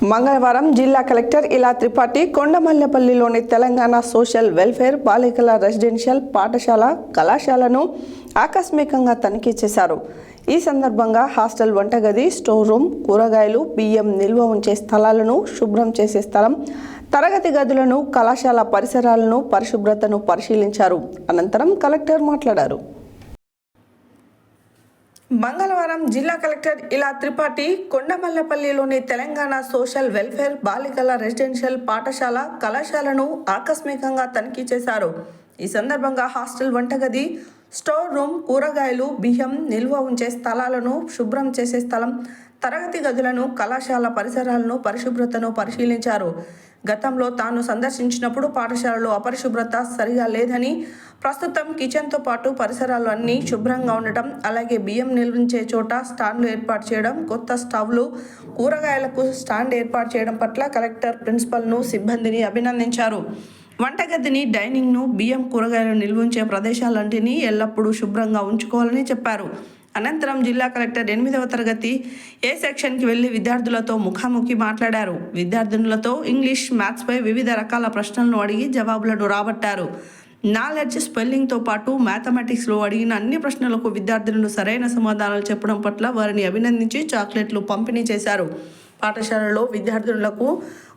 మంగళవారం జిల్లా కలెక్టర్ ఇలా త్రిపాఠి కొండమల్లెపల్లిలోని తెలంగాణ సోషల్ వెల్ఫేర్ బాలికల రెసిడెన్షియల్ పాఠశాల కళాశాలను ఆకస్మికంగా తనిఖీ చేశారు. ఈ సందర్భంగా హాస్టల్ వంటగది, స్టోర్ రూమ్, కూరగాయలు, బియ్యం నిల్వ ఉంచే స్థలాలను శుభ్రం చేసే స్థలం, తరగతి గదులను, కళాశాల పరిసరాలను పరిశుభ్రతను పరిశీలించారు. అనంతరం కలెక్టర్ మాట్లాడారు. మంగళవారం జిల్లా కలెక్టర్ ఇలా త్రిపాఠి కొండమల్లెపల్లిలోని తెలంగాణ సోషల్ వెల్ఫేర్ బాలికల రెసిడెన్షియల్ పాఠశాల కళాశాలను ఆకస్మికంగా తనిఖీ చేశారు. ఈ సందర్భంగా హాస్టల్ వంటగది, స్టోర్ రూమ్, కూరగాయలు, బియ్యం నిల్వ ఉంచే స్థలాలను శుభ్రం చేసే స్థలం, తరగతి గదులను, కళాశాల పరిసరాలను పరిశుభ్రతను పరిశీలించారు. గతంలో తాను సందర్శించినప్పుడు పాఠశాలలో అపరిశుభ్రత సరిగా లేదని, ప్రస్తుతం కిచెన్తో పాటు పరిసరాలు అన్నీ శుభ్రంగా ఉండటం, అలాగే బియ్యం నిల్వించే చోట స్టాండ్లు ఏర్పాటు చేయడం, కొత్త స్టవ్లు, కూరగాయలకు స్టాండ్ ఏర్పాటు చేయడం పట్ల కలెక్టర్ ప్రిన్సిపల్ను, సిబ్బందిని అభినందించారు. వంటగదిని, డైనింగ్ను, బియ్యం, కూరగాయలు నిల్వించే ప్రదేశాలన్నింటినీ ఎల్లప్పుడూ శుభ్రంగా ఉంచుకోవాలని చెప్పారు. అనంతరం జిల్లా కలెక్టర్ 8వ తరగతి ఏ సెక్షన్కి వెళ్లి విద్యార్థులతో ముఖాముఖి మాట్లాడారు. విద్యార్థినులతో ఇంగ్లీష్, మ్యాథ్స్పై వివిధ రకాల ప్రశ్నలను అడిగి జవాబులను రాబట్టారు. నాలెడ్జ్, స్పెల్లింగ్తో పాటు మ్యాథమెటిక్స్లో అడిగిన అన్ని ప్రశ్నలకు విద్యార్థినులు సరైన సమాధానాలు చెప్పడం పట్ల వారిని అభినందించి చాక్లెట్లు పంపిణీ చేశారు. పాఠశాలలో విద్యార్థినులకు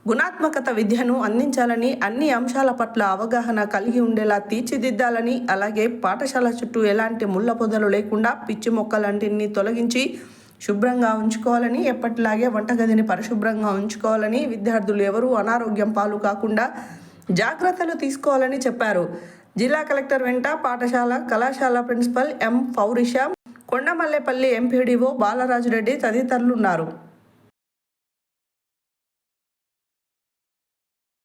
గుణాత్మకత విద్యను అందించాలని, అన్ని అంశాల పట్ల అవగాహన కలిగి ఉండేలా తీర్చిదిద్దాలని, అలాగే పాఠశాల చుట్టూ ఎలాంటి ముళ్ళ పొదలు లేకుండా పిచ్చి మొక్కలన్నింటినీ తొలగించి శుభ్రంగా ఉంచుకోవాలని, ఎప్పటిలాగే వంటగదిని పరిశుభ్రంగా ఉంచుకోవాలని, విద్యార్థులు ఎవరూ అనారోగ్యం పాలు కాకుండా జాగ్రత్తలు తీసుకోవాలని చెప్పారు. జిల్లా కలెక్టర్ వెంట పాఠశాల కళాశాల principal M. Fourisha, Kondamallepalli MPDO Balaraju Reddy తదితరులు ఉన్నారు.